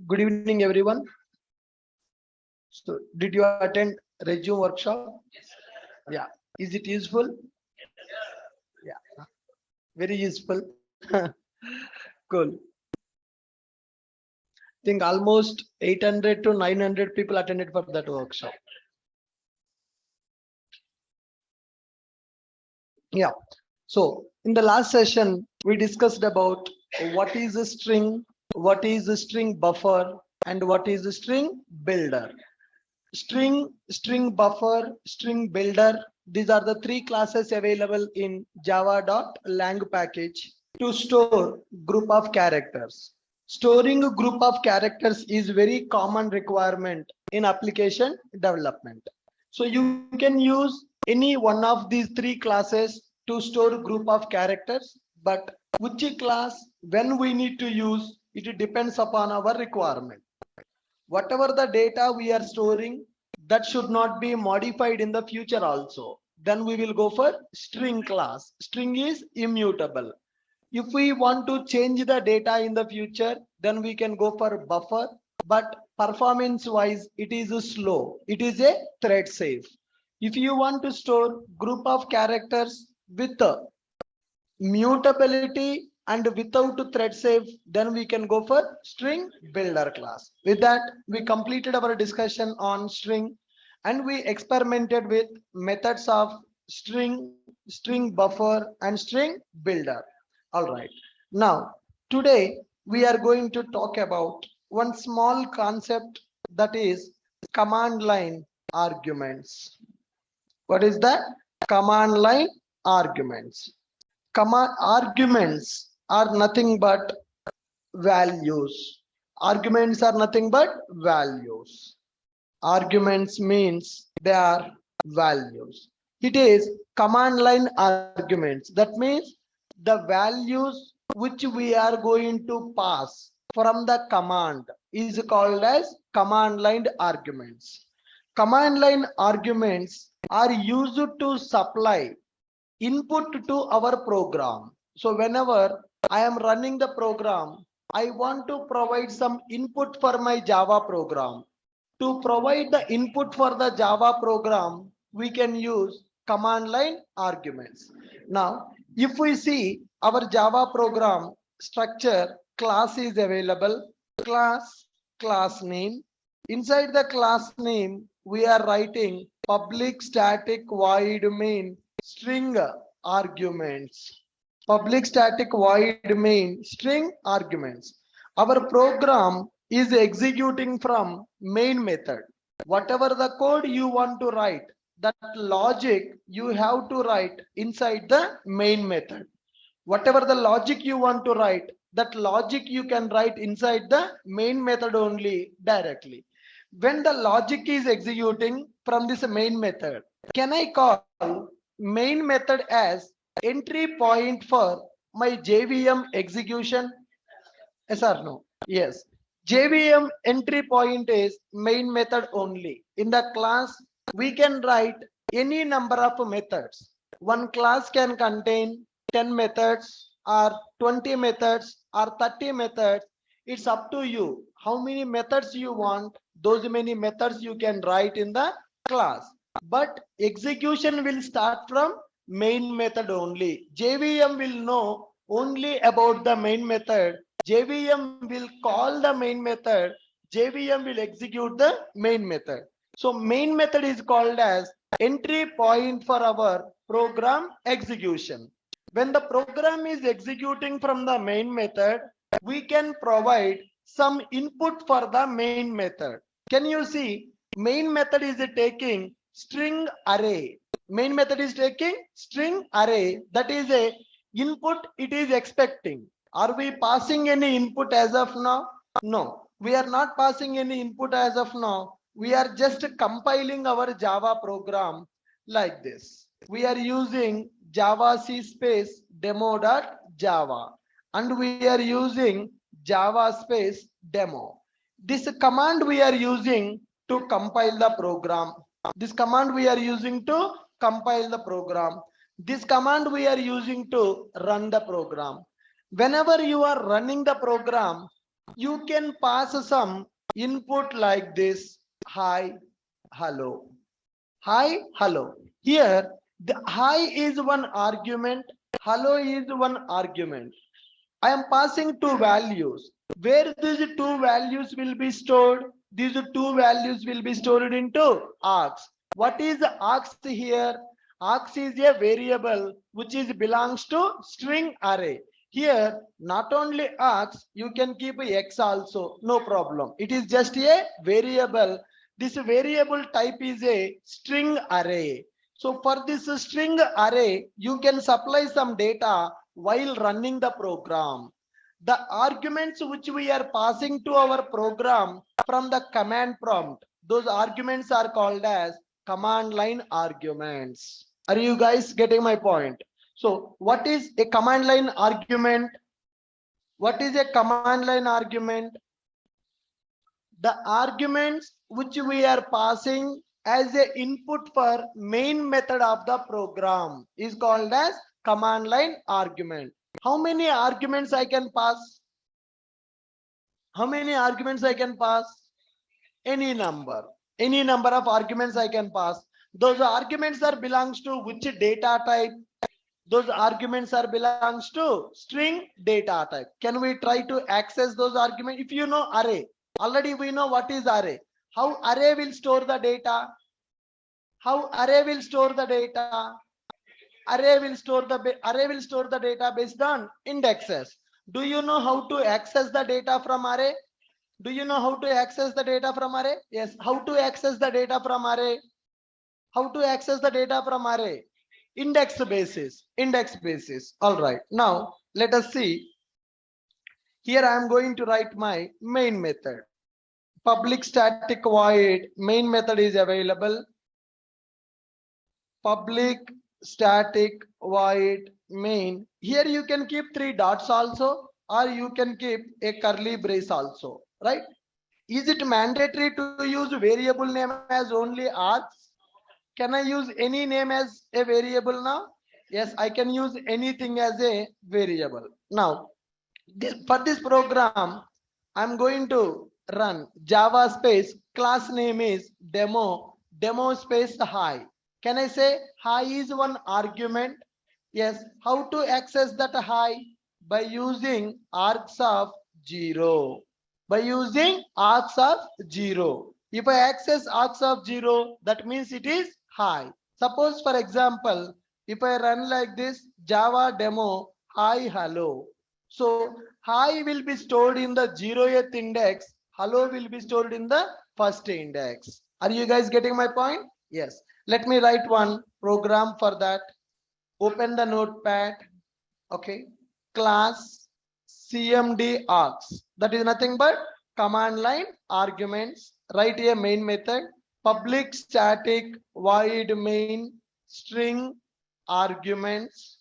Good evening, everyone. So, did you attend resume workshop? Yeah. Is it useful? Yeah. Very useful. Cool. Think almost 800 to 900 people attended for that workshop. Yeah. So, in the last session, we discussed about what is a string, what is a string buffer, and what is a string builder. String buffer, string builder. These are the three classes available in java.lang package to store group of characters. Storing a group of characters is very common requirement in application development. So you can use any one of these three classes to store group of characters, but which class, when we need to use, it depends upon our requirement. Whatever the data we are storing, that should not be modified in the future also. Then we will go for string class. String is immutable. If we want to change the data in the future, then we can go for buffer, but performance wise it is slow. It is a thread safe. If you want to store group of characters with mutability and without thread safe, then we can go for string builder class. With that, we completed our discussion on string and we experimented with methods of string buffer and string builder. All right, now today we are going to talk about one small concept, that is command line arguments. What is that? Command line arguments. Command arguments are nothing but values. Arguments are nothing but values. Arguments means they are values. It is command line arguments. That means the values which we are going to pass from the command is called as command line arguments. Command line arguments are used to supply input to our program. So whenever I am running the program, I want to provide some input for my Java program. To provide the input for the Java program, we can use command line arguments. Now, if we see our Java program structure, class is available, class name. Inside the class name, we are writing public static void main string arguments. Public static void main string arguments. Our program is executing from main method. Whatever the code you want to write, that logic you have to write inside the main method. Whatever the logic you want to write, that logic you can write inside the main method only directly. When the logic is executing from this main method, can I call main method as entry point for my JVM execution? Yes or no? Yes. JVM entry point is main method only. In the class, we can write any number of methods. One class can contain 10 methods or 20 methods or 30 methods. It's up to you. How many methods you want, those many methods you can write in the class. But execution will start from main method only. JVM will know only about the main method. JVM will call the main method. JVM will execute the main method. So main method is called as entry point for our program execution. When the program is executing from the main method, we can provide some input for the main method. Can you see? Main method is taking string array. Main method is taking string array. That is a input it is expecting. Are we passing any input as of now? No, we are not passing any input as of now. We are just compiling our Java program like this. We are using Java C space demo.java and we are using Java space demo. This command we are using to compile the program. This command we are using to compile the program. This command we are using to run the program. Whenever you are running the program, you can pass some input like this: hi, hello, hi, hello. Here, the hi is one argument, hello is one argument. I am passing two values. Where these two values will be stored? These two values will be stored into args. What is args here? Args is a variable which is belongs to string array. Here, not only args, you can keep x also, no problem. It is just a variable. This variable type is a string array. So for this string array, you can supply some data while running the program. The arguments which we are passing to our program from the command prompt, those arguments are called as command line arguments. Are you guys getting my point? So what is a command line argument? What is a command line argument? The arguments which we are passing as a input for main method of the program is called as command line argument. How many arguments I can pass? How many arguments I can pass? Any number. Any number of arguments I can pass. Those arguments are belongs to which data type? Those arguments are belongs to string data type. Can we try to access those arguments? If you know array, already we know what is array. How array will store the data? How array will store the data? Array will store the data based on indexes. Do you know how to access the data from array? Do you know how to access the data from array? Yes. How to access the data from array? How to access the data from array? Index basis. Index basis. All right. Now let us see. Here I am going to write my main method. Public static void main method is available. Public static void main. Here you can keep 3 dots also, or you can keep a curly brace also, right? Is it mandatory to use variable name as only args? Can I use any name as a variable now? Yes, I can use anything as a variable. Now, for this program, I'm going to run Java space class name is demo space hi. Can I say hi is one argument? Yes. How to access that hi? By using args of 0. By using args of 0. If I access args of 0, that means it is hi. Suppose for example, if I run like this Java demo hi hello. So hi will be stored in the 0th index. Hello will be stored in the first index. Are you guys getting my point? Yes. Let me write one program for that. Open the notepad. Okay. Class cmd args. That is nothing but command line arguments. Write a main method. Public static void main string arguments.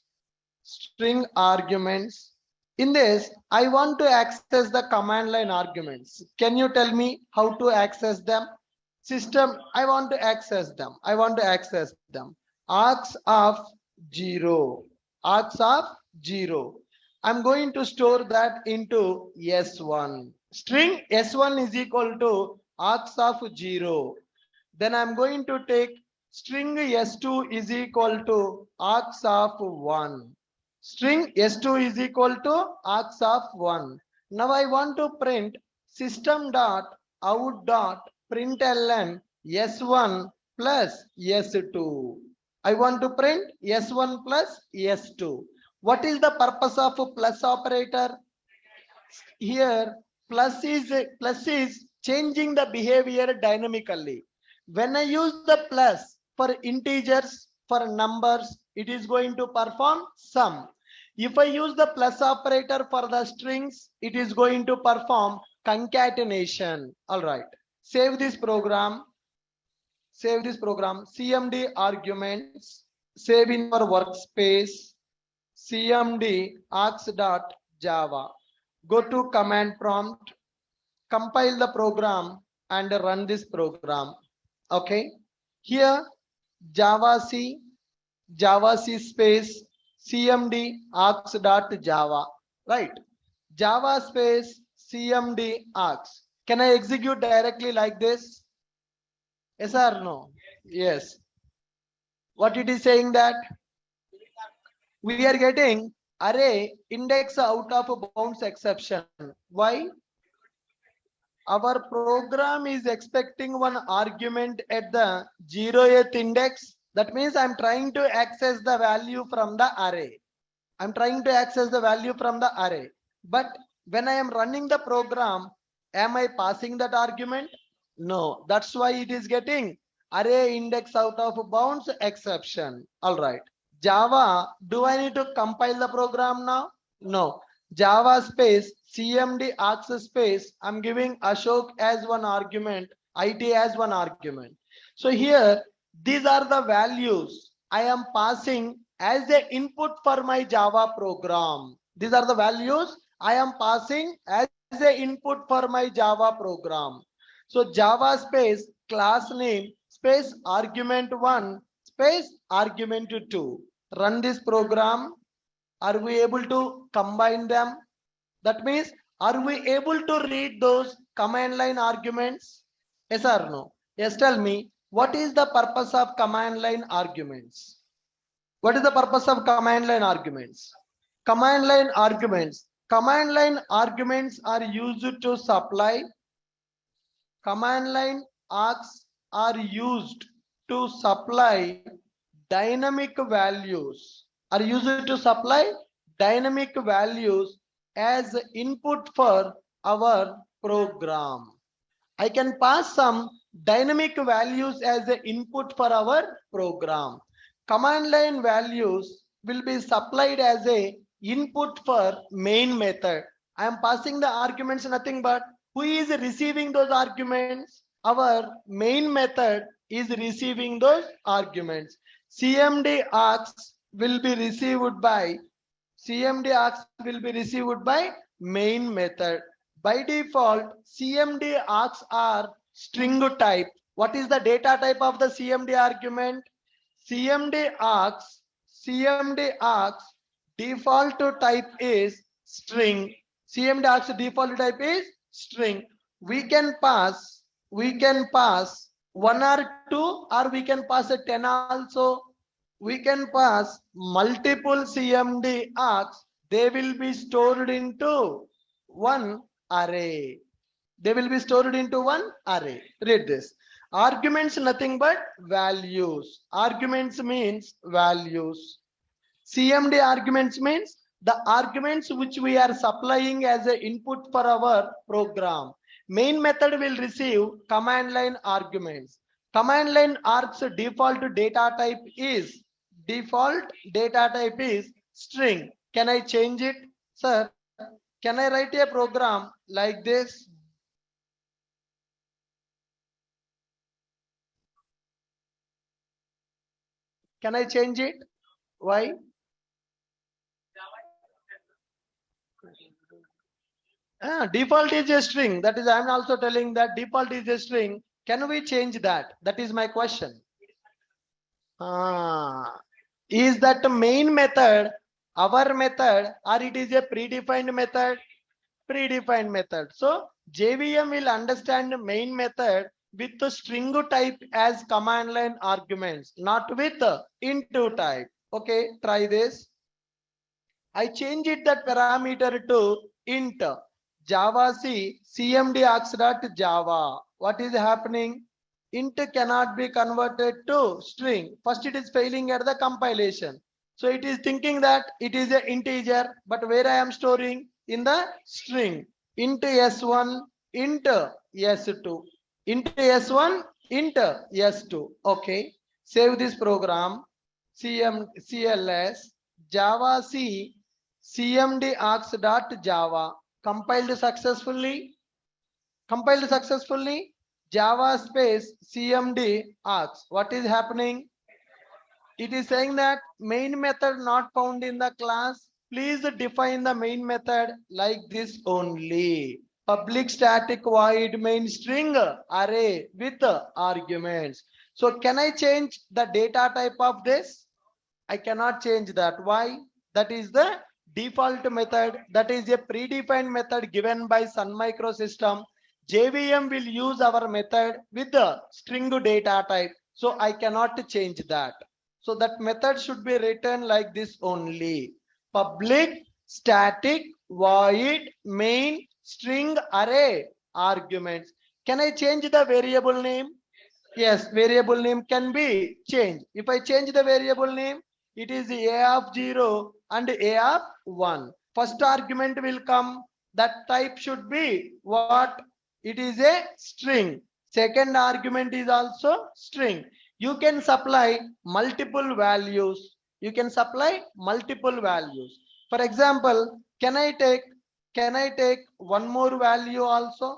String arguments. In this, I want to access the command line arguments. Can you tell me how to access them? System, I want to access them. I want to access them. Args of 0. Args of 0. I'm going to store that into S1. String S1 is equal to args of 0. Then I'm going to take string S2 is equal to args of 1. String S2 is equal to args of 1. Now I want to print system dot out dot println S1 plus S2. I want to print S1 plus S2. What is the purpose of a plus operator? Here plus is changing the behavior dynamically. When I use the plus for integers, for numbers, it is going to perform sum. If I use the plus operator for the strings, it is going to perform concatenation. All right. Save this program. Save this program. CMD arguments. Save in your workspace. CMD args.java. Go to command prompt. Compile the program and run this program. Okay. Here Java C space cmd args.java, right? Java space CMD args. Can I execute directly like this? Yes or no? Yes. What it is saying that we are getting array index out of bounds exception. Why? Our program is expecting one argument at the 0th index. That means I'm trying to access the value from the array. I'm trying to access the value from the array. But when I am running the program, am I passing that argument? No. That's why it is getting array index out of bounds exception. All right. Java, do I need to compile the program now? No. Java space CMD args space. I'm giving Ashok as one argument, IT as one argument. So here, these are the values I am passing as the input for my Java program. These are the values I am passing as the input for my Java program. So Java space class name space argument1 space argument2. Run this program. Are we able to combine them? That means, are we able to read those command line arguments? Yes or no? Yes, tell me, what is the purpose of command line arguments? What is the purpose of command line arguments? Command line arguments. Command line arguments are used to supply. Command line args are used to supply dynamic values. Are used to supply dynamic values as input for our program. I can pass some dynamic values as the input for our program. Command line values will be supplied as a input for main method. I am passing the arguments, nothing but who is receiving those arguments? Our main method is receiving those arguments. CMD args will be received by main method. By default, CMD args are string type. What is the data type of the CMD argument? CMD args default type is string. CMD args default type is string. We can pass 1 or 2, or we can pass a 10 also. We can pass multiple CMD args. They will be stored into one array. They will be stored into one array. Read this. Arguments nothing but values. Arguments means values. CMD arguments means the arguments which we are supplying as an input for our program. Main method will receive command line arguments. Command line args default data type is string. Can I change it? Sir, can I write a program like this? Can I change it? Why? Default is a string. That is, I'm also telling that default is a string. Can we change that? That is my question. Is that main method our method, or it is a predefined method? Predefined method. So JVM will understand main method with the string type as command line arguments, not with the into type. Okay, try this. I change it that parameter to int. Java C CMD args.java. What is happening? Int cannot be converted to string. First, it is failing at the compilation. So it is thinking that it is an integer, but where I am storing in the string. Int S1, int S2, int S1, int S2. Okay. Save this program. CLS Java C CMD args.java. Compiled successfully. Java space CMD args. What is happening? It is saying that main method not found in the class. Please define the main method like this only. Public static void main string array with arguments. So can I change the data type of this? I cannot change that. Why? That is the default method, that is a predefined method given by Sun Microsystem. JVM will use our method with the string data type. So I cannot change that. So that method should be written like this only. Public static void main string array arguments. Can I change the variable name? Yes, variable name can be changed. If I change the variable name, it is a of 0 and a of 1. First argument will come. That type should be what? It is a string. Second argument is also string. You can supply multiple values. You can supply multiple values. For example, can I take one more value also?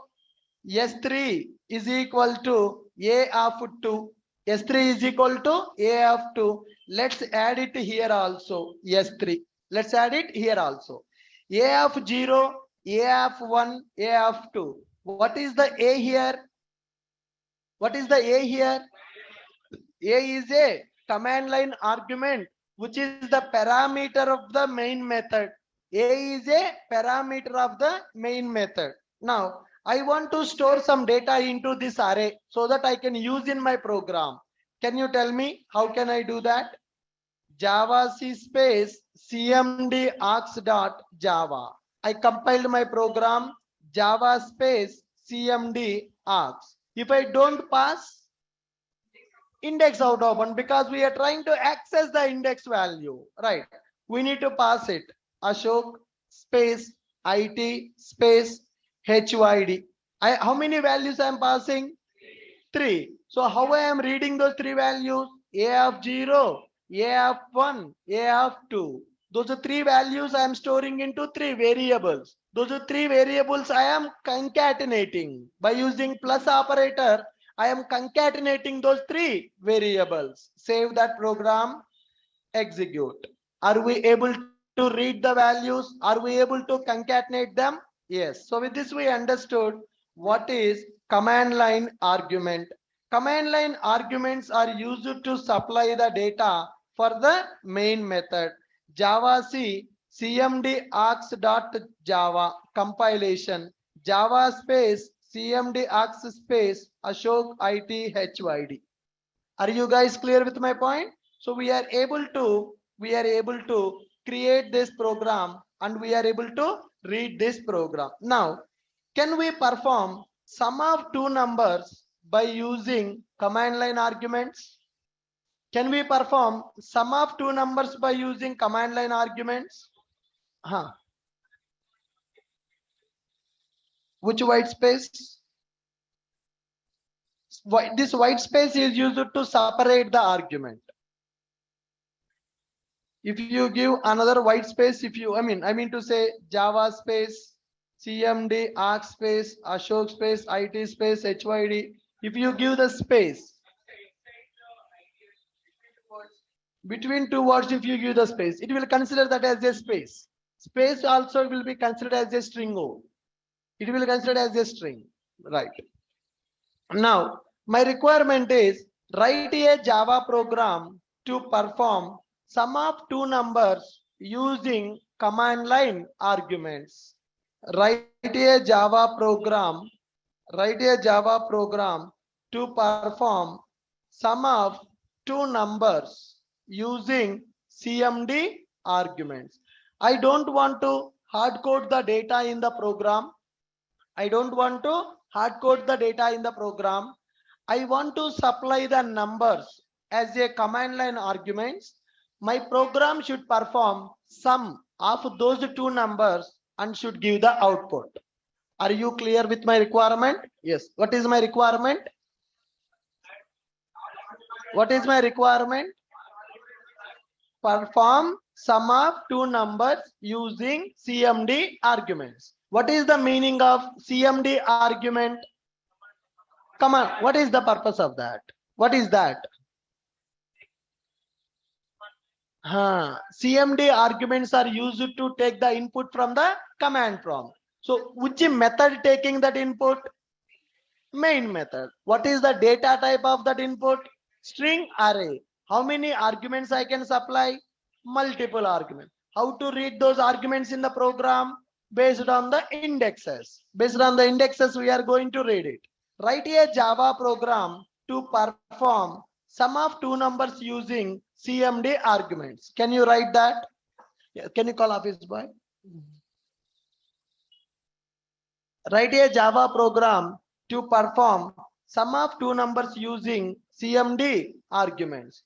S3 is equal to A of 2. S3 is equal to A of 2. Let's add it here also. S3. Let's add it here also. A of 0, A of 1, A of 2. What is the A here? What is the A here? A is a command line argument, which is the parameter of the main method. A is a parameter of the main method. Now, I want to store some data into this array so that I can use in my program. Can you tell me how can I do that? Java C space cmd args dot java. I compiled my program Java space cmd args. If I don't pass, index out of 1, because we are trying to access the index value, right? We need to pass it. Ashok space it space HYD. How many values I am passing? 3. So how I am reading those 3 values? A of 0, A of 1, A of 2. Those are 3 values I am storing into 3 variables. Those are 3 variables I am concatenating. By using plus operator, I am concatenating those 3 variables. Save that program, execute. Are we able to read the values? Are we able to concatenate them? Yes. So with this we understood what is command line argument. Command line arguments are used to supply the data for the main method. Java C cmd args dot java compilation. Java space cmd args space Ashok it HYD. Are you guys clear with my point? So we are able to create this program and we are able to read this program. Now, can we perform sum of 2 numbers by using command line arguments? Can we perform sum of 2 numbers by using command line arguments? Which white space? This white space is used to separate the argument. If you give another white space, if you, I mean to say Java space, cmd arg space, Ashok space, it space, HYD, if you give the space, between 2 words, if you give the space, it will consider that as a space. Space also will be considered as a string. It will consider as a string, right? Now, my requirement is write a Java program to perform sum of 2 numbers using command line arguments. Write a Java program to perform sum of 2 numbers using CMD arguments. I don't want to hard code the data in the program. I want to supply the numbers as a command line arguments. My program should perform sum of those 2 numbers and should give the output. Are you clear with my requirement? Yes. What is my requirement? Perform sum of 2 numbers using CMD arguments. What is the meaning of CMD argument? Come on, what is the purpose of that? What is that? CMD arguments are used to take the input from the command prompt. So which method taking that input? Main method. What is the data type of that input? String array. How many arguments I can supply? Multiple arguments. How to read those arguments in the program? Based on the indexes. Based on the indexes, we are going to read it. Write a Java program to perform sum of two numbers using CMD arguments. Can you write that? Yeah. Can you call office boy? Write a Java program to perform sum of two numbers using CMD arguments.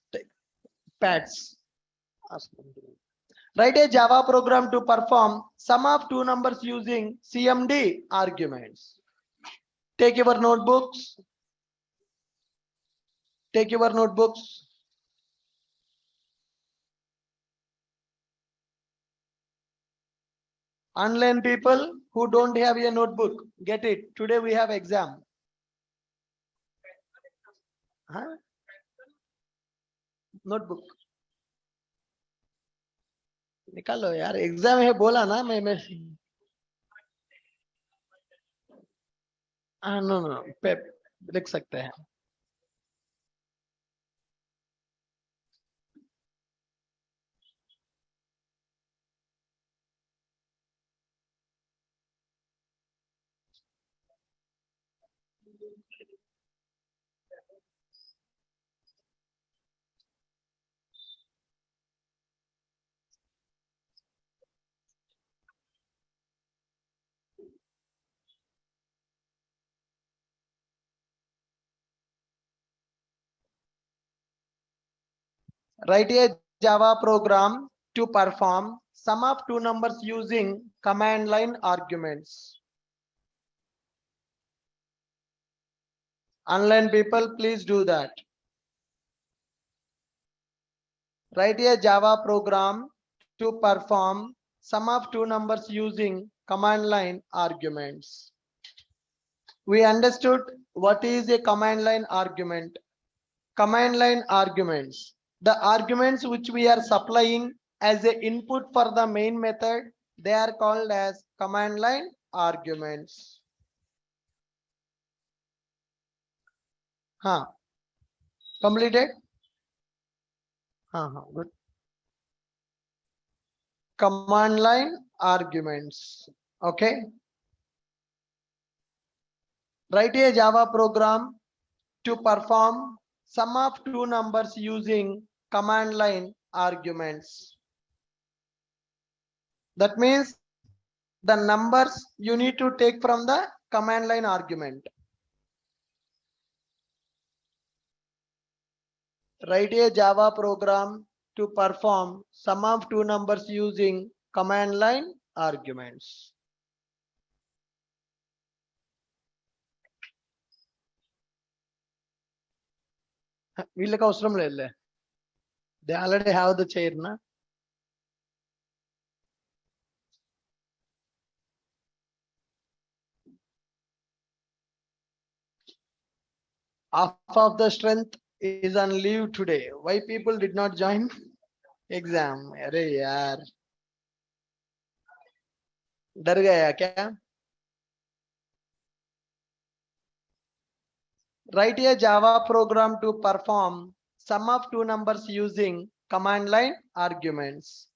Pads. Write a Java program to perform sum of two numbers using CMD arguments. Take your notebooks. Take your notebooks. Online people who don't have a notebook, get it. Today we have exam. Huh? Notebook. निकालो यार exam है बोला ना मैं हाँ no no पे लिख सकते हैं. Write a Java program to perform sum of two numbers using command line arguments. Online people, please do that. Write a Java program to perform sum of two numbers using command line arguments. We understood what is a command line argument. Command line arguments. The arguments which we are supplying as a input for the main method, they are called as command line arguments. Huh. Completed? Good. Command line arguments. Okay. Write a Java program to perform sum of two numbers using command line arguments. That means the numbers you need to take from the command line argument. Write a Java program to perform sum of two numbers using command line arguments. వీళ్ళకి అవసరం లేదులే. They already have the chair, na? Half of the strength is on leave today. Why people did not join exam? अरे यार डर गया क्या? Write a Java program to perform sum of two numbers using command line arguments.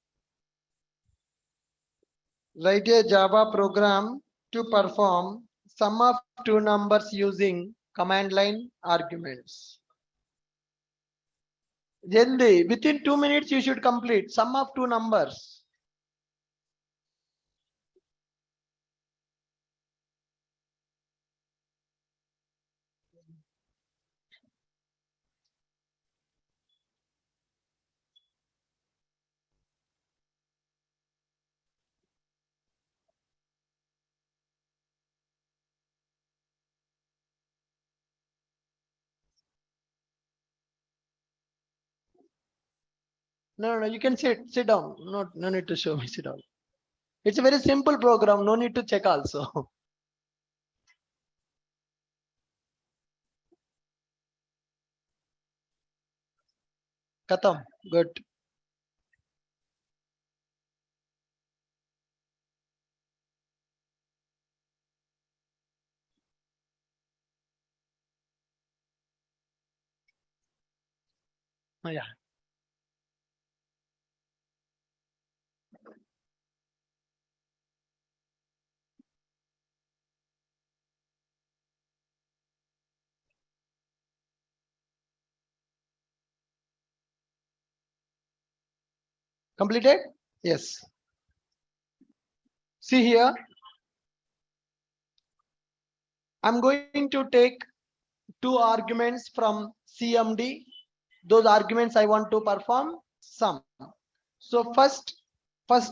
Write a Java program to perform sum of two numbers using command line arguments. Jaldi, within 2 minutes you should complete sum of two numbers. No, you can sit down. No need to show me, sit down. It's a very simple program, no need to check also. Khatam, good. Yeah. Completed? Yes. See here, I'm going to take two arguments from CMD. Those arguments I want to perform sum. So first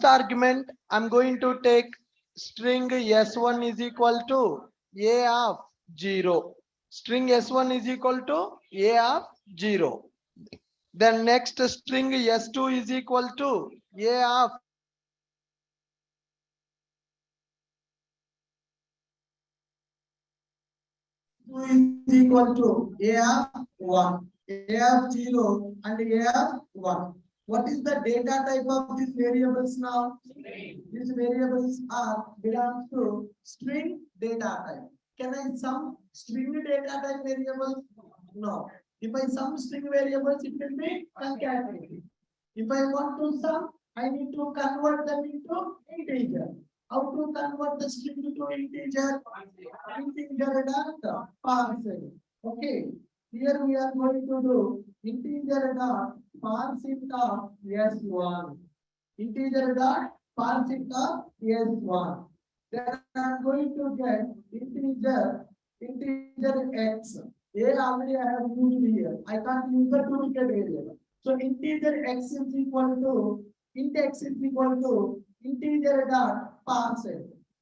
argument, I'm going to take string S1 is equal to A of 0. String S1 is equal to A of 0. Then next string S2 is equal to A of is equal to A of 1, A of 0 and A of 1. What is the data type of these variables now? These variables are belongs to string data type. Can I sum string data type variables? No. If I sum string variables, it will be concatenated. If I want to sum, I need to convert them into integer. How to convert the string to integer? Integer dot parse. Okay. Here we are going to do integer dot parse it of S1. Integer dot parse it of S1. Then I am going to get integer x. A already I have used here. I can't use the duplicate variable. So integer x is equal to int x is equal to integer dot parse.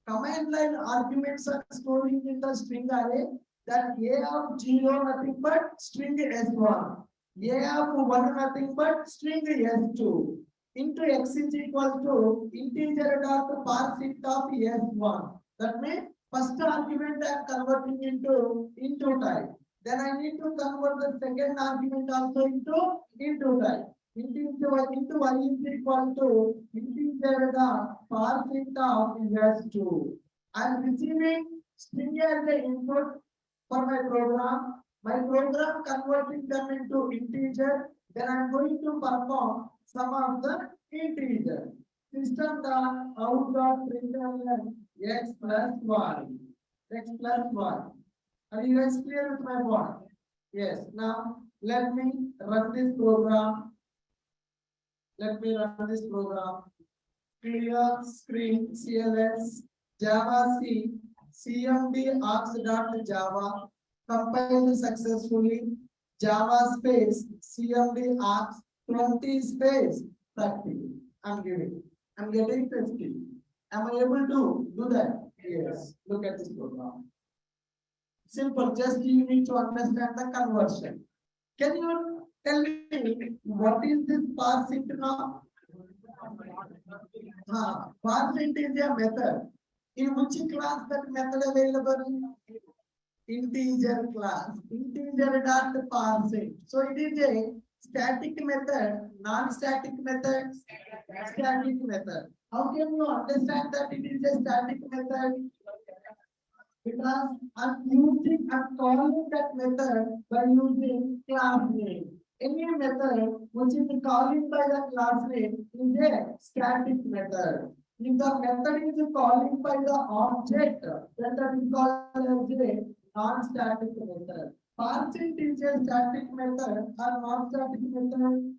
Command line arguments are storing in the string array that A of 0 nothing but string S1. A of 1 nothing but string S2 into x is equal to integer dot parse it of S1. That means first argument I am converting into type. Then I need to convert the second argument also into type. Into y is equal to integer dot parse it of S2. I am receiving string as the input for my program. My program converting them into integer. Then I am going to perform sum of the integer. System dot out dot println x plus y. X plus y. Are you guys clear with my point? Yes. Now let me run this program. Let me run this program. Clear screen CLS Java C CMD args.java compiled successfully. Java space CMD args 20 space 30. I'm giving. I'm getting 50. Am I able to do that? Yes. Look at this program. Simple. Just you need to understand the conversion. Can you tell me what is this parse int now? Parse int is a method. In which class that method available? Integer class. Integer dot parse int. So it is a static method, non-static method, static method. How can you understand that it is a static method? Because I'm calling that method by using class name. Any method which is calling by the class name is a static method. If the method is calling by the object, then that is called as a non-static method. Parsing is a static method or non-static method.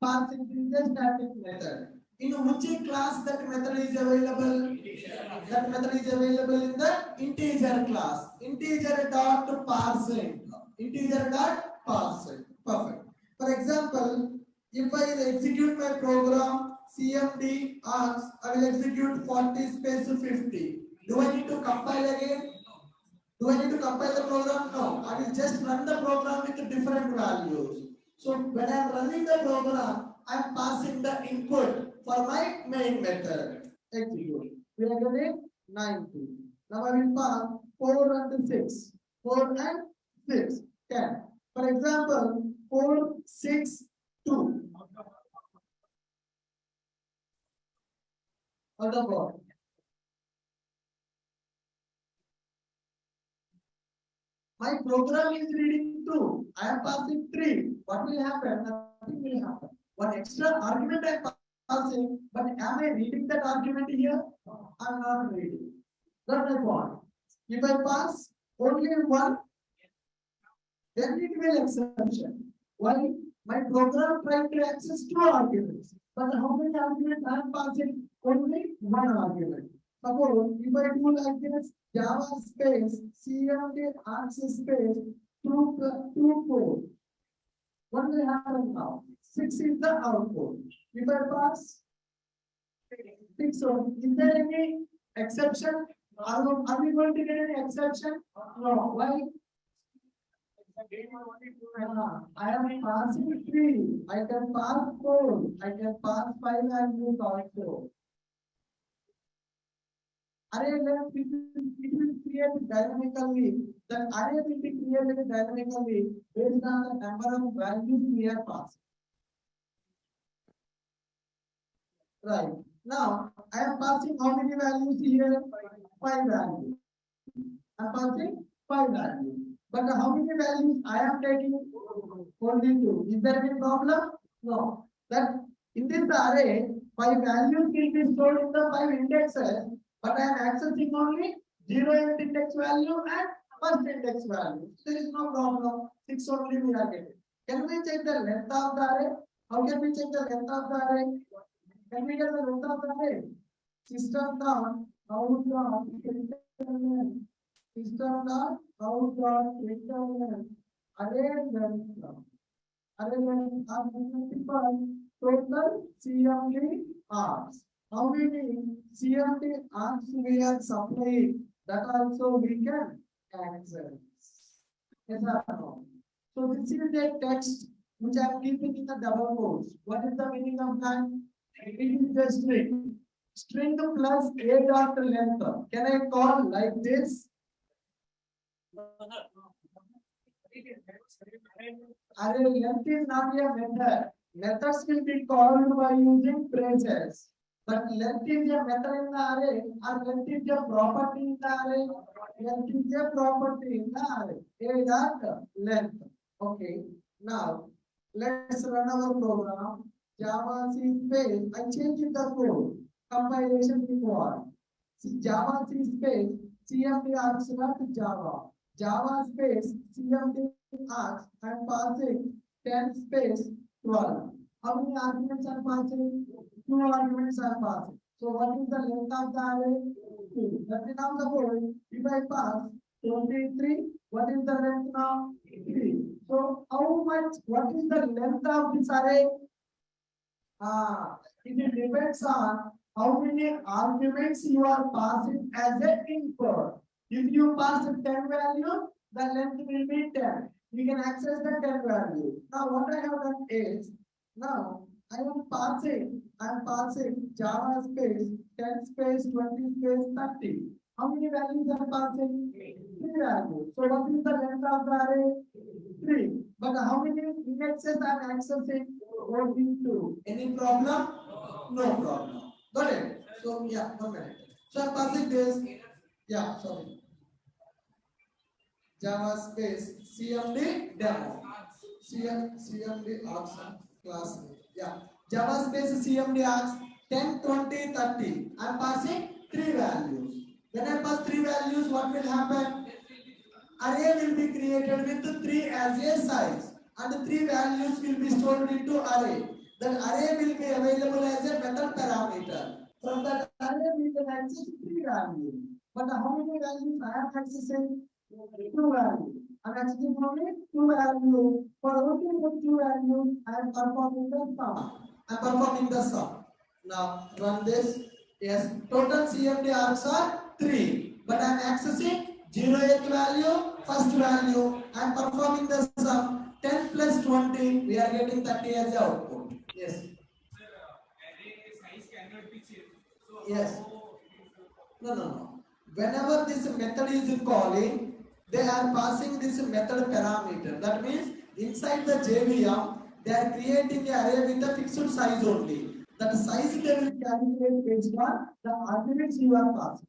Parsing is a static method. In which class that method is available? That method is available in the integer class. Integer dot parse. Integer dot parse. Perfect. For example, if I execute my program CMD args, I will execute 40 space 50. Do I need to compile again? Do I need to compile the program? No. I will just run the program with different values. So when I am running the program, I am passing the input for my main method. Execute. We are getting 90. Now I will pass 4 and 6. 4 and 6. 10. For example, 4, 6, 2. On the board. My program is reading 2. I am passing 3. What will happen? Nothing will happen. One extra argument I am passing, but am I reading that argument here? I am not reading. That's my point. If I pass only 1, then it will exception. Why? My program trying to access 2 arguments, But how many arguments I am passing? Only one argument. Suppose if I do like this, Java space CMD access space two code. What will happen now? 6 is the output. If I pass 6, so is there any exception? Are we going to get any exception? No. Why? I am passing 3. I can pass 4. I can pass 5 values also. Array length it will create dynamically. The array will be created dynamically based on the number of values we are passing. Right. Now I am passing how many values here? 5 values. I am passing 5 values. But how many values I am taking? Only 2. Is there any problem? No. That in this array, 5 values will be stored in the 5 indexes, but I am accessing only 0th index value and first index value. There is no problem. 6 only we are getting. Can we check the length of the array? How can we check the length of the array? Can we get the length of the array? System dot out dot system dot out dot array length. Array length are multiple total CMD arcs. How many CMD arcs we are supplying? That also we can access. Yes or no? So this is a text which I am keeping in the double quotes. What is the meaning of that? It is a string. String plus a dot length. Can I call like this? Array length is not a method. Methods will be called by using phrases. But length is a method in the array, or length is a property in the array. Length is a property in the array. A dot length. Okay. Now let's run our program. Java C space. I changed the code. Compilation required. Java C space. CMD arcs not Java. Java space CMD arcs and passing 10 space 12. How many arguments are passing? 2 arguments are passing. So what is the length of the array? 2. That is now the code. If I pass 23, what is the length now? 3. So how much? What is the length of this array? It depends on how many arguments you are passing as an input. If you pass 10 value, the length will be 10. You can access the 10 value. Now what I have done is, now I am passing Java space 10 space 20 space 30. How many values I am passing? 3 values. So what is the length of the array? 3. But how many indexes I am accessing? Only 2. Any problem? No problem. Got it? So yeah, 1 minute. So I am passing this. Yeah, sorry. Java space CMD demo. CMD arcs class. Yeah. Java space CMD arcs 10, 20, 30. I am passing 3 values. When I pass 3 values, what will happen? Array will be created with 3 as a size, and 3 values will be stored into array. That array will be available as a method parameter. From that array we can access 3 values. But how many values I am accessing? 2 values. I am accessing only 2 values. For working with 2 values, I am performing the sum. Now run this. Yes, total CMD arcs are 3, but I am accessing 0th value, first value. I am performing the sum. 10 plus 20, we are getting 30 as the output. Yes. Array size cannot be changed. So yes. No. Whenever this method is calling, they are passing this method parameter. That means inside the JVM, they are creating an array with a fixed size only. That size they will calculate based on the arguments you are passing.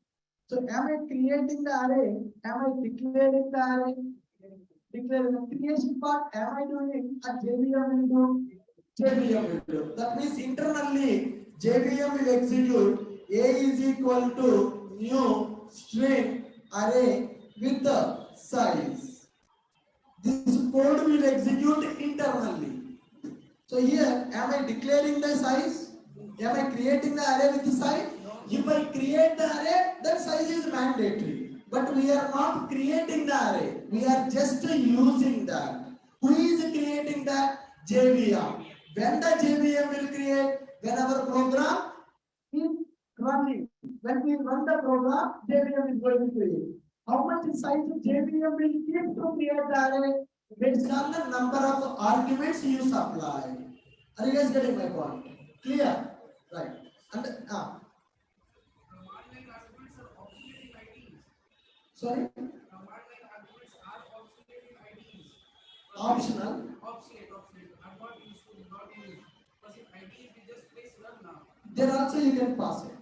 So am I creating the array? Am I declaring the array? Declaring the creation part, am I doing a JVM will do? JVM will do. That means internally JVM will execute A is equal to new string array with the size. This code will execute internally. So here, am I declaring the size? Am I creating the array with the size? If I create the array, then size is mandatory. But we are not creating the array. We are just using that. Who is creating that? JVM. When the JVM will create? When our program is running. When we run the program, JVM is going to create. How much size JVM will keep to create the array? Based on the number of arguments you supply. Are you guys getting my point? Clear? Right. And Command line arguments are obsolete in IDs. sorry? Command line arguments are obsolete in IDs. Optional. Obsolete. I'm not useful, not used. Because in IDs we just place run now. Then also you can pass it.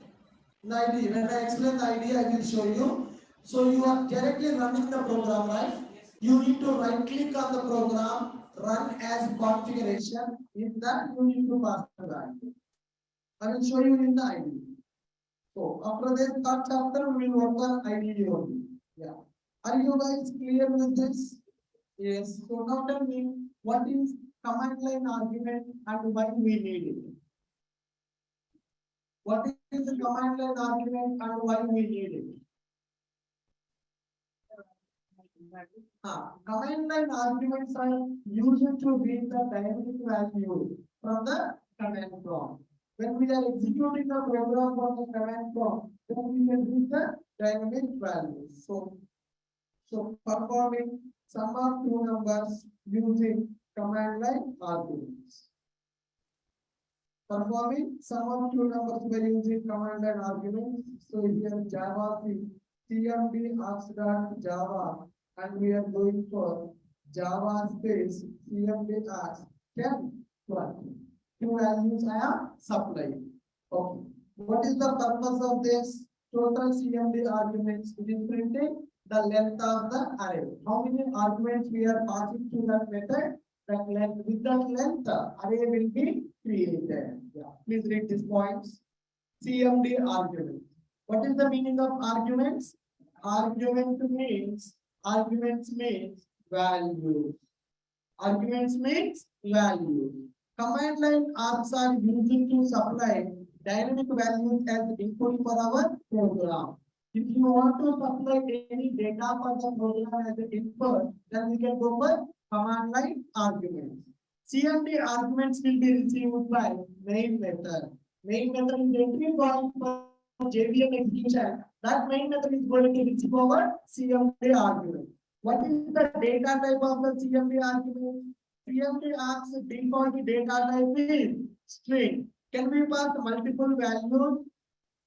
The ID. When I explain the ID, I will show you. So you are directly running the program, right? You need to right click on the program, run as configuration. In that you need to pass the ID. I will show you in the ID. So after this third chapter, we will work on ID only. Yeah. Are you guys clear with this? Yes. So now tell me what is command line argument and why we need it. What is the command line argument and why we need it? Command line arguments are used to read the dynamic value from the command prompt. When we are executing the program from the command prompt, then we can read the dynamic values. So performing sum of two numbers using command line arguments. Performing sum of two numbers by using command line arguments. So here Java cmd args.java, and we are going for Java space cmd args 10 20. Two values I have supplied. Okay. What is the purpose of this? Total CMD arguments. It is printing the length of the array. How many arguments we are passing to that method? That length, with that length, the array will be created. Yeah. Please read these points. CMD argument. What is the meaning of arguments? Arguments means values. Arguments means value. Command line args are used to supply dynamic values as input for our program. If you want to supply any data for the program as an input, then we can go for command line arguments. CMD arguments will be received by main method. Main method is entry point for JVM execution. That main method is going to receive our CMD argument. What is the data type of the CMD argument? CMD asks default data type is string. Can we pass multiple values?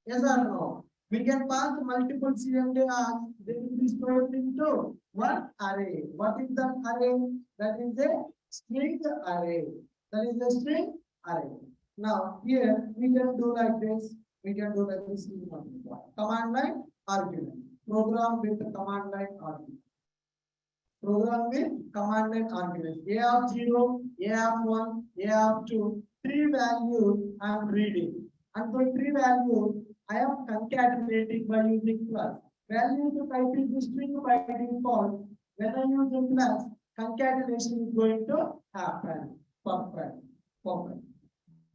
Yes or no? We can pass multiple CMD asks. They will be stored into one array. What is that array? That is a string array. That is a string array. Now here we can do like this. We can do like this. Command line argument. Program with the command line argument. Program with command line argument. A of 0, A of 1, A of 2. Three values I am reading. And for three values, I am concatenating by using plus. Value to type is the string by default. When I use the plus, concatenation is going to happen. Perfect.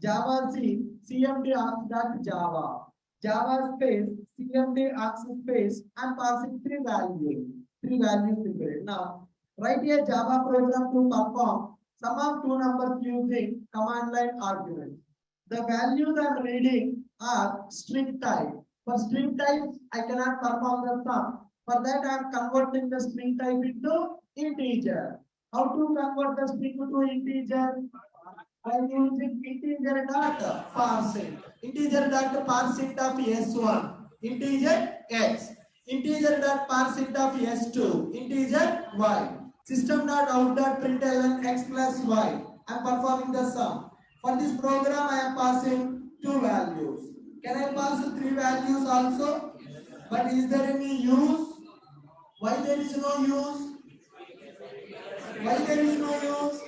Java C, CMD args.java. Java space, CMD args space, I'm passing three values. Three values to it. Now, write a Java program to perform sum of two numbers using command line argument. The values I'm reading are string type. For string type, I cannot perform the sum. For that, I am converting the string type into integer. How to convert the string to integer? By using integer dot parsing. Integer dot parsing of S1. Integer X. Integer dot parsing of S2. Integer Y. System dot out dot println X plus Y. I am performing the sum. For this program, I am passing two values. Can I pass three values also? But is there any use? Why there is no use? Why there is no use?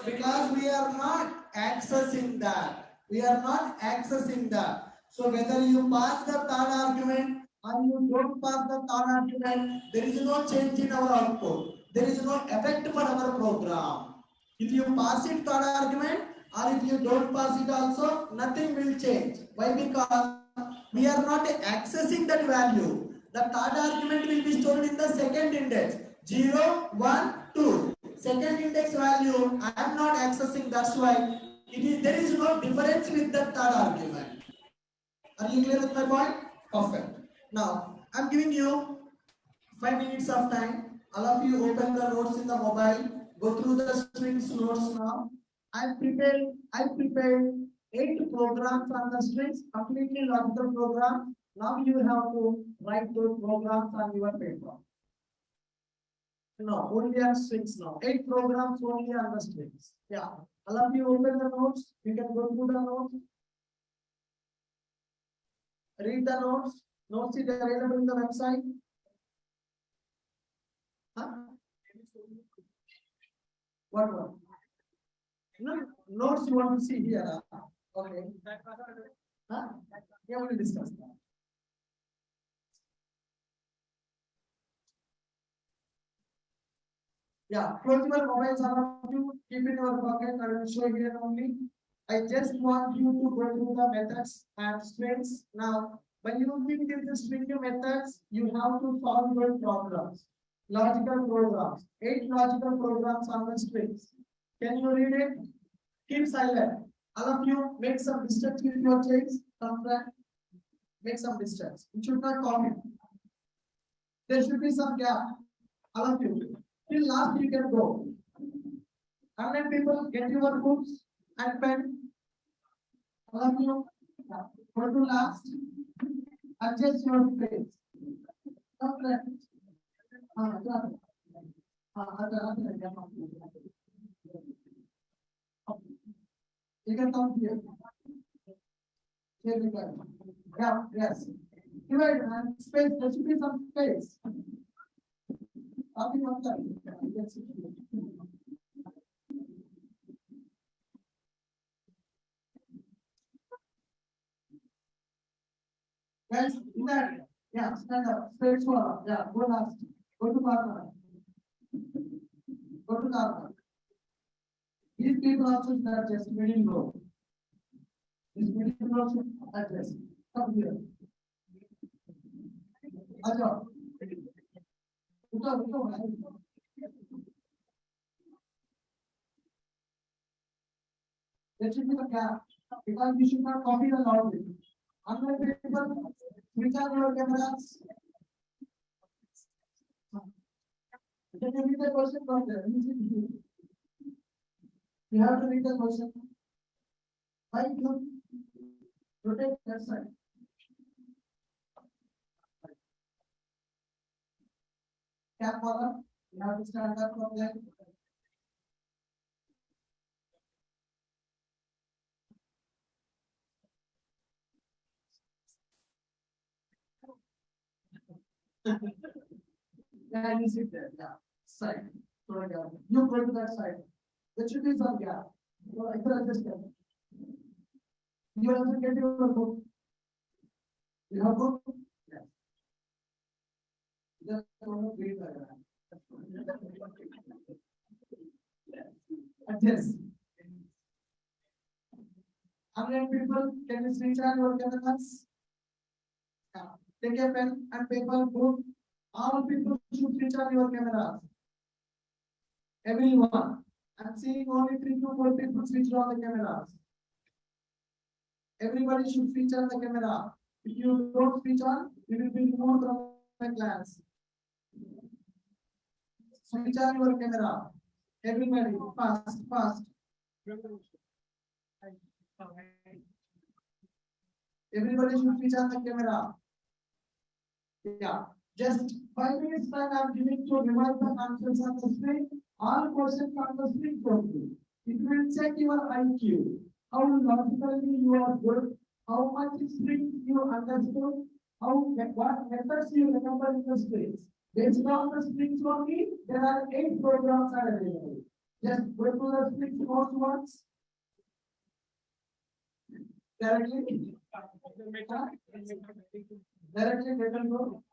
Because we are not accessing that. We are not accessing that. So whether you pass the third argument or you don't pass the third argument, there is no change in our output. There is no effect for our program. If you pass it third argument, or if you don't pass it also, nothing will change. Why? Because we are not accessing that value. The third argument will be stored in the second index. 0, 1, 2. Second index value I am not accessing, that's why there is no difference with the third argument. Are you clear with my point? Perfect. Now I'm giving you 5 minutes of time. All of you open the notes in the mobile. Go through the strings notes now. I prepared 8 programs on the strings, completely logical program. Now you have to write those programs on your paper. No, only on strings now. 8 programs only on the strings. Yeah. All of you open the notes. You can go through the notes. Read the notes. Notes is available in the website. Huh? What one? No, notes you want to see here. Okay. Huh? Yeah, we will discuss that. Yeah, close your mobiles, all of you. Keep in your pocket. I will show here only. I just want you to go through the methods and strings. Now, when you will give the string methods, you have to solve your problems. Logical programs. 8 logical programs on the strings. Can you read it? Keep silent. All of you make some distance with your chains. Come back. Make some distance. You should not copy. There should be some gap. All of you. Till last you can go. And then people get your books and pen. All of you. Go to last. Adjust your face. Come back. You can come here. Here we go. Yeah, yes. Divide and space. There should be some space. Copy of that. Yes. Guys, in that, yeah, stand up. Space for, yeah, go last. Go to partner. Go to partner. These people also start just middle row. This middle row should address. Come here. Ajo. There should be the gap because you should not copy the logic. Unlike people, which are your cameras? Can you read the question from there? You have to read the question. Why you rotate that side? Cap collar, you have to stand up from there. Yeah, you sit there. Yeah, side. You go to that side. There should be some gap. So I could understand. You also get your book. You have book? Yes. Just don't read that. Yes. How many people can you switch on your cameras? Take a pen and paper, book. All people should switch on your cameras. Everyone. I'm seeing only 3 to 4 people switch on the cameras. Everybody should switch on the camera. If you don't switch on, you will be removed from the class. Switch on your camera. Everybody, fast, fast. Everybody should switch on the camera. Yeah. Just 5 minutes time I'm giving to revise the answers on the screen. All questions on the screen for you. It will check your IQ. How logically you are good, how much strings you understood, what methods you remember in the strings. Based on the strings only, there are 8 programs are available. Just go to the strings notes once. Directly. Directly they can go.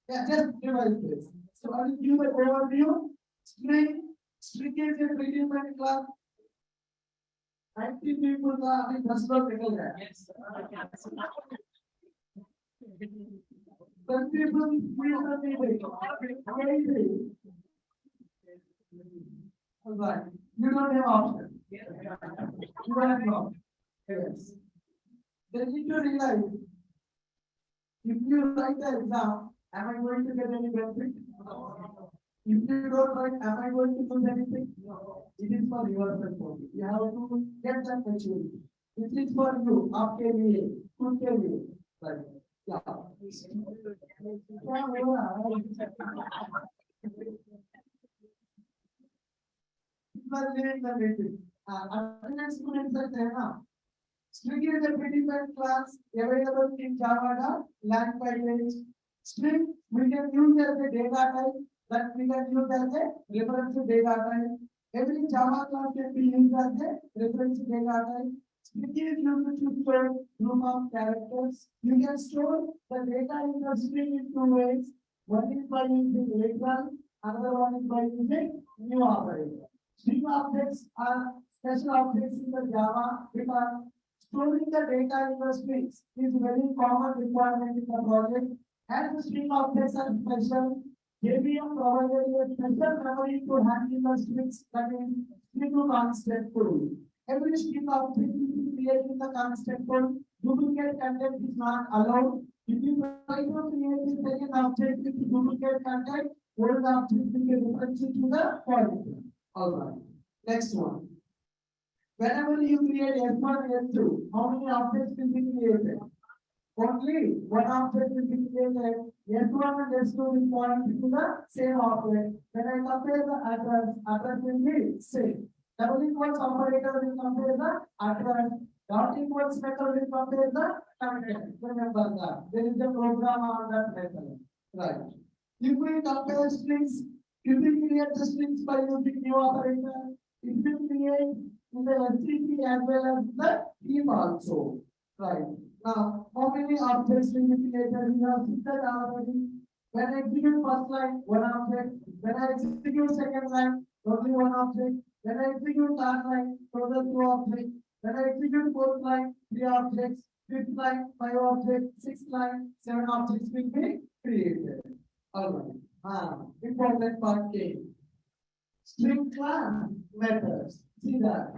Yeah, just revise this. So I will give an overview. String, String is a predefined class. 90 people का अभी 10 लोग निकल गए. 10 people Alright, you don't have option. You don't have option. Yes. Then you need to realize, if you write the exam, am I going to get any benefit? If you don't write, am I going to lose anything? It is for yourself only. You have to get that maturity. It is for you, आपके लिए, खुद के लिए. Right. Yeah. क्या हो रहा है? People living the meeting. Attendance students are ना. String is a predefined class available in Java, lang package. String we can use as a data type, that we can use as a reference data type. Every Java class can be used as a reference data type. String is used to store group of characters. You can store the data in the string in two ways. One is by using literal, another one is by using new operator. String objects are special objects in the Java because storing the data in the strings is very common requirement in the project. As the string objects are special, JVM provided a special memory to handle the strings, that is string to constant pool. Every string object is created in the constant pool. Duplicate content is not allowed. If you try to create a second object with duplicate content, old object will be referred to the pointer. Alright. Next one. Whenever you create S1, S2, how many objects will be created? Only one object will be created. S1 and S2 will point to the same object. When I compare the address will be same. Double equals operator will compare the address. Dot equals method will compare the content. Remember that. There is a program on that method. Right. If we compare strings, if we create the strings by using new operator, if we create in the FTP as well as the heap also. Right. Now, how many objects will be created? We have seen that already. When I execute first line, one object. When I execute second line, only one object. When I execute third line, total two objects. When I execute fourth line, three objects. Fifth line, five objects. Sixth line, seven objects will be created. Alright. Important part came. String class methods. See that.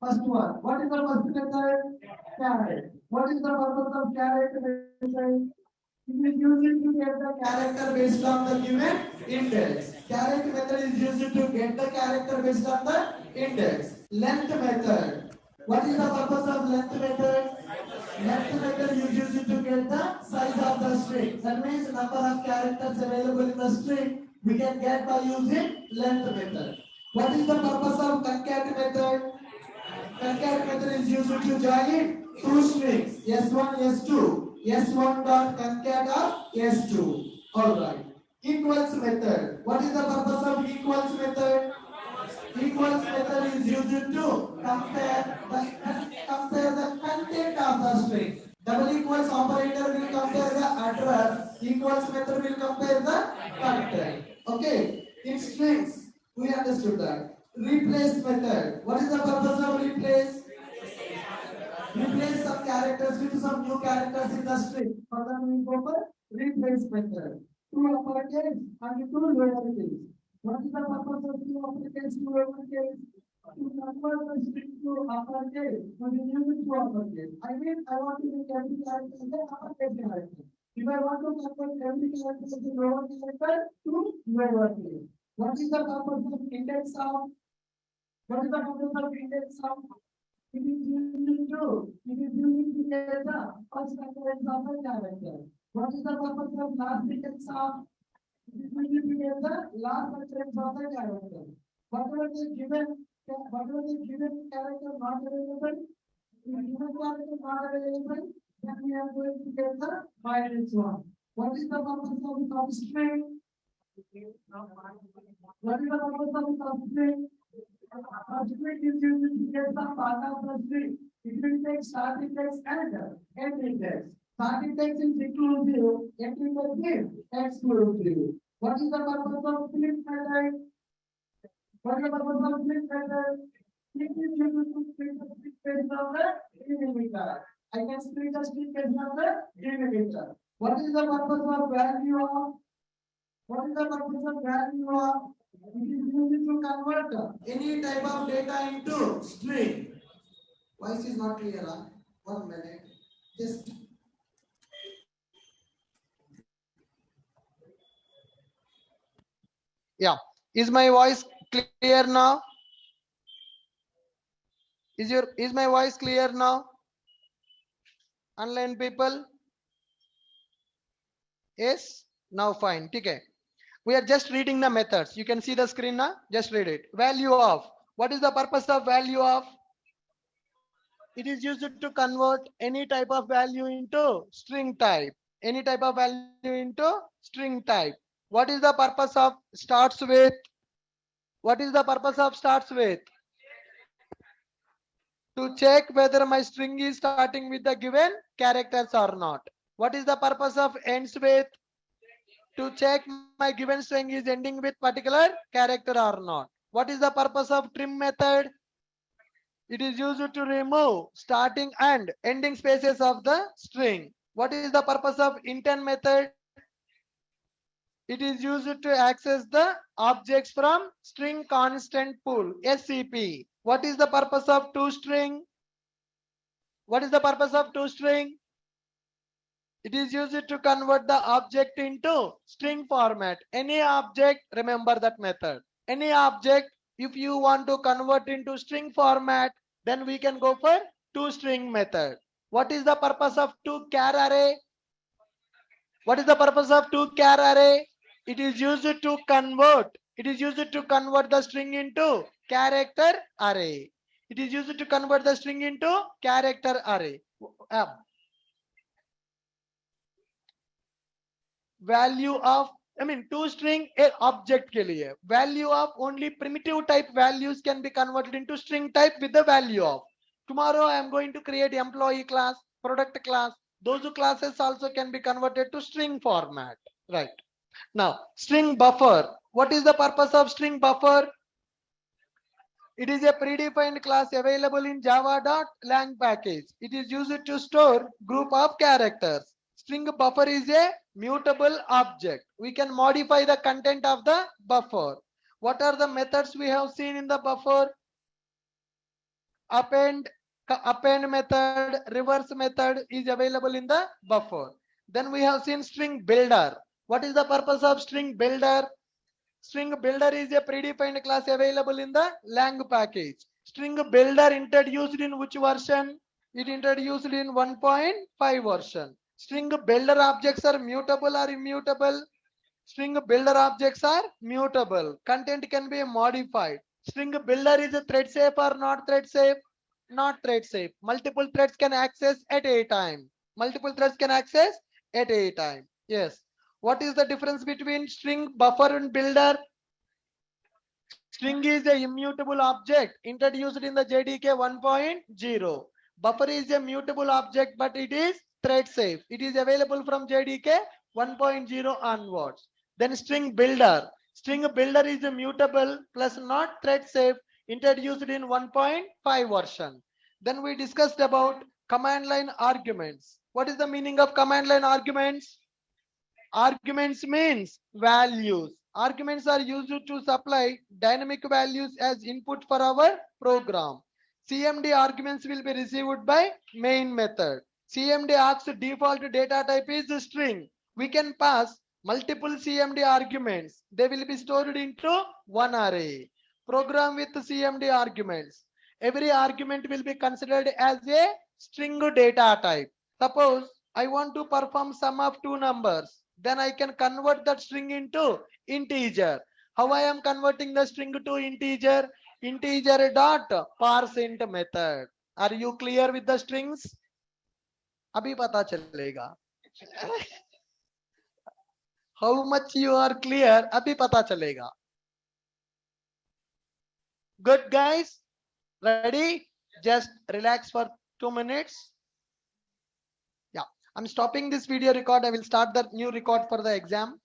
First one. What is the first method? Caret. What is the purpose of caret method? It is used to get the character based on the given index. Caret method is used to get the character based on the index. Length method. What is the purpose of length method? Length method is used to get the size of the string. That means number of characters available in the string we can get by using length method. What is the purpose of concat method? Concat method is used to join two strings, S1, S2. S1 dot concat of S2. Alright. Equals method. What is the purpose of equals method? Equals method is used to compare the content of the string. Double equals operator will compare the address. Equals method will compare the content. Okay. In strings, we understood that. Replace method. What is the purpose of replace? Replace some characters with some new characters in the string. For that we go for replace method. Two uppercase and two lowercase. What is the purpose of two uppercase, two lowercase? To convert the string to uppercase, we use it to uppercase. I mean, I want to make every character as an uppercase character. If I want to convert every character as a lower character to lowercase. What is the purpose of index of? What is the purpose of index of? It is used to get the first occurrence of a character. What is the purpose of last index of? It is used to get the last occurrence of the character. Whatever the given character not available, if given character not available, then we are going to get the minus one. What is the purpose of the substring? What is the purpose of the substring? Substring is used to get the part of the string. It will take start index and end index. Start index is equal to 0, end index is exclusive. What is the purpose of flip method? What is the purpose of string method? It is used to split the string based on the delimiter. I can split the string based on the delimiter. What is the purpose of value of? What is the purpose of value of? It is used to convert any type of data into string. Voice is not clear. Huh? 1 minute. Just Yeah. Is my voice clear now? Is my voice clear now? Online people? Yes? Now fine. Okay. We are just reading the methods. You can see the screen now. Just read it. Value of. What is the purpose of value of? It is used to convert any type of value into string type. Any type of value into string type. What is the purpose of starts with? What is the purpose of starts with? To check whether my string is starting with the given characters or not. What is the purpose of ends with? To check my given string is ending with particular character or not. What is the purpose of trim method? It is used to remove starting and ending spaces of the string. What is the purpose of intent method? It is used to access the objects from string constant pool, SCP. What is the purpose of toString? What is the purpose of toString? It is used to convert the object into string format. Any object, remember that method. Any object, if you want to convert into string format, then we can go for toString method. What is the purpose of toChar array? What is the purpose of toChar array? It is used to convert. It is used to convert the string into character array. It is used to convert the string into character array. Value of to string a object के लिए value of only primitive type values can be converted into string type with the value of tomorrow I am going to create employee class, product class. Those classes also can be converted to string format, right? Now string buffer. What is the purpose of string buffer? It is a predefined class available in java.lang package. It is used to store group of characters. String buffer is a mutable object. We can modify the content of the buffer. What are the methods we have seen in the buffer? Append method, reverse method is available in the buffer. Then we have seen string builder. What is the purpose of string builder? String builder is a predefined class available in the lang package. String builder introduced in which version? It introduced in 1.5 version. String builder objects are mutable or immutable? String builder objects are mutable. Content can be modified. String builder is a thread safe or not thread safe? Not thread safe. Multiple threads can access at a time. Multiple threads can access at a time. Yes. What is the difference between string buffer and builder? String is a immutable object introduced in the JDK 1.0. Buffer is a mutable object, but it is thread safe. It is available from JDK 1.0 onwards. Then string builder. String builder is a mutable plus not thread safe, introduced in 1.5 version. Then we discussed about command line arguments. What is the meaning of command line arguments? Arguments means values. Arguments are used to supply dynamic values as input for our program. CMD arguments will be received by main method. CMD asks default data type is string. We can pass multiple CMD arguments. They will be stored into one array. Program with CMD arguments. Every argument will be considered as a string data type. Suppose I want to perform sum of two numbers. Then I can convert that string into integer. How I am converting the string to integer? Integer dot parseInt method. Are you clear with the strings? अभी पता चलेगा. How much you are clear? अभी पता चलेगा. Good guys? Ready? Just relax for 2 minutes. I'm stopping this video record. I will start the new record for the exam.